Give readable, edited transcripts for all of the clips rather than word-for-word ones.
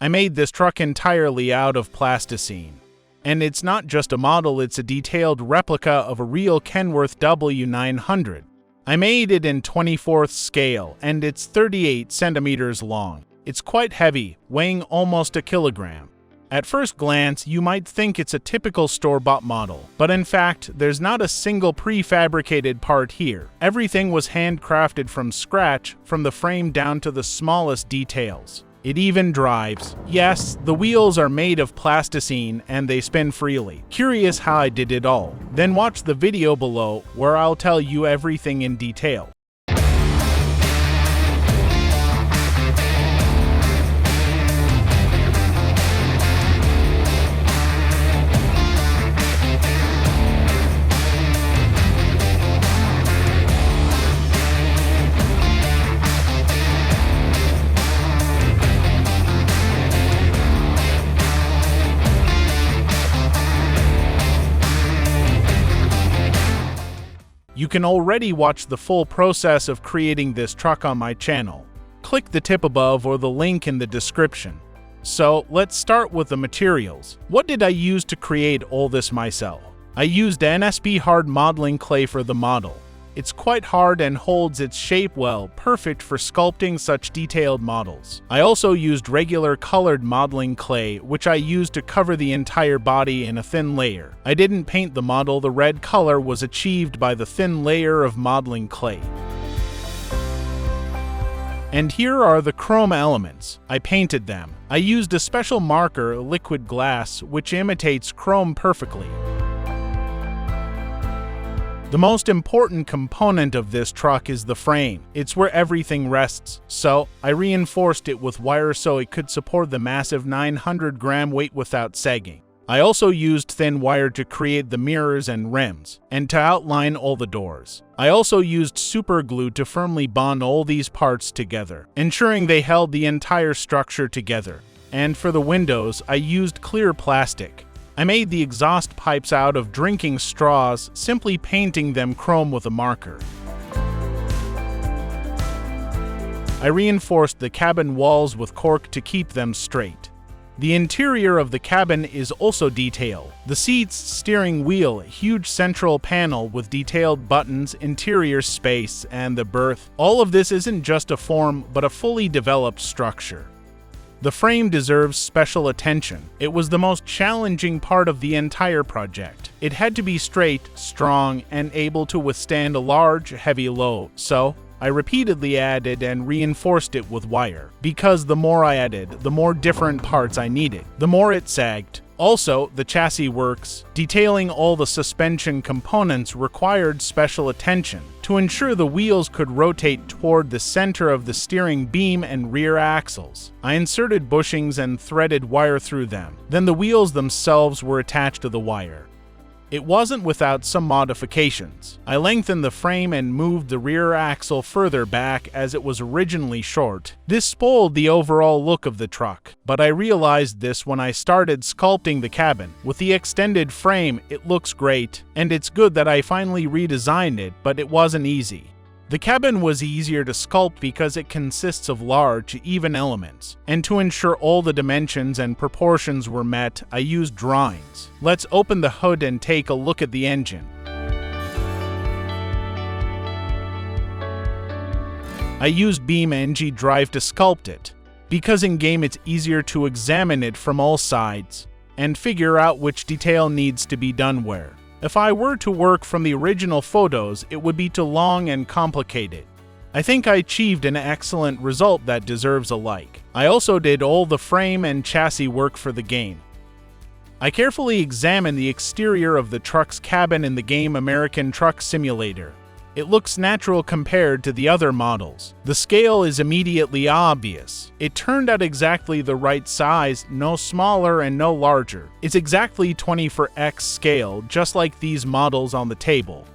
I made this truck entirely out of plasticine. And it's not just a model, it's a detailed replica of a real Kenworth W900. I made it in 24th scale, and it's 38 centimeters long. It's quite heavy, weighing almost a kilogram. At first glance, you might think it's a typical store-bought model, but in fact, there's not a single prefabricated part here. Everything was handcrafted from scratch, from the frame down to the smallest details. It even drives. Yes, the wheels are made of plasticine and they spin freely. Curious how I did it all? Then watch the video below where I'll tell you everything in detail. You can already watch the full process of creating this truck on my channel. Click the tip above or the link in the description. So, let's start with the materials. What did I use to create all this myself? I used NSP hard modeling clay for the model. It's quite hard and holds its shape well, perfect for sculpting such detailed models. I also used regular colored modeling clay, which I used to cover the entire body in a thin layer. I didn't paint the model, the red color was achieved by the thin layer of modeling clay. And here are the chrome elements. I painted them. I used a special marker, liquid glass, which imitates chrome perfectly. The most important component of this truck is the frame. It's where everything rests, so I reinforced it with wire so it could support the massive 900-gram weight without sagging. I also used thin wire to create the mirrors and rims, and to outline all the doors. I also used super glue to firmly bond all these parts together, ensuring they held the entire structure together. And for the windows, I used clear plastic. I made the exhaust pipes out of drinking straws, simply painting them chrome with a marker. I reinforced the cabin walls with cork to keep them straight. The interior of the cabin is also detailed. The seats, steering wheel, huge central panel with detailed buttons, interior space, and the berth. All of this isn't just a form, but a fully developed structure. The frame deserves special attention. It was the most challenging part of the entire project. It had to be straight, strong, and able to withstand a large, heavy load, so I repeatedly added and reinforced it with wire. Because the more I added, the more different parts I needed, the more it sagged. Also, the chassis works. Detailing all the suspension components required special attention to ensure the wheels could rotate toward the center of the steering beam and rear axles. I inserted bushings and threaded wire through them. Then the wheels themselves were attached to the wire. It wasn't without some modifications. I lengthened the frame and moved the rear axle further back as it was originally short. This spoiled the overall look of the truck, but I realized this when I started sculpting the cabin. With the extended frame, it looks great, and it's good that I finally redesigned it, but it wasn't easy. The cabin was easier to sculpt because it consists of large, even elements, and to ensure all the dimensions and proportions were met, I used drawings. Let's open the hood and take a look at the engine. I used BeamNG Drive to sculpt it, because in-game it's easier to examine it from all sides and figure out which detail needs to be done where. If I were to work from the original photos, it would be too long and complicated. I think I achieved an excellent result that deserves a like. I also did all the frame and chassis work for the game. I carefully examined the exterior of the truck's cabin in the game American Truck Simulator. It looks natural compared to the other models. The scale is immediately obvious. It turned out exactly the right size, no smaller and no larger. It's exactly 24x scale, just like these models on the table.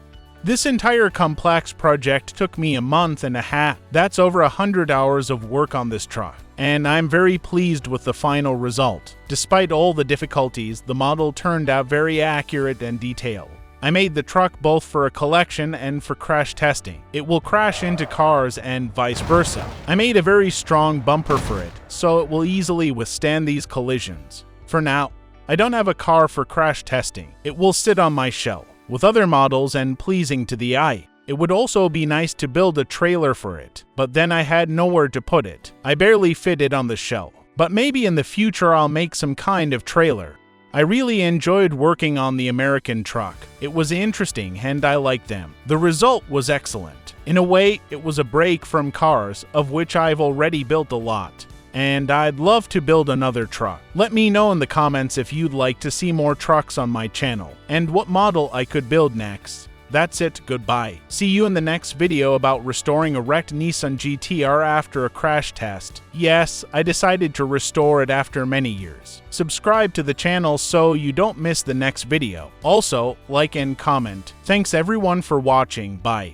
This entire complex project took me a month and a half. That's over 100 hours of work on this truck. And I'm very pleased with the final result. Despite all the difficulties, the model turned out very accurate and detailed. I made the truck both for a collection and for crash testing. It will crash into cars and vice versa. I made a very strong bumper for it, so it will easily withstand these collisions. For now, I don't have a car for crash testing. It will sit on my shelf, with other models and pleasing to the eye. It would also be nice to build a trailer for it, but then I had nowhere to put it. I barely fit it on the shelf. But maybe in the future I'll make some kind of trailer. I really enjoyed working on the American truck. It was interesting and I liked them. The result was excellent. In a way, it was a break from cars, of which I've already built a lot. And I'd love to build another truck. Let me know in the comments if you'd like to see more trucks on my channel, and what model I could build next. That's it, goodbye. See you in the next video about restoring a wrecked Nissan GT-R after a crash test. Yes, I decided to restore it after many years. Subscribe to the channel so you don't miss the next video. Also, like and comment. Thanks everyone for watching, bye.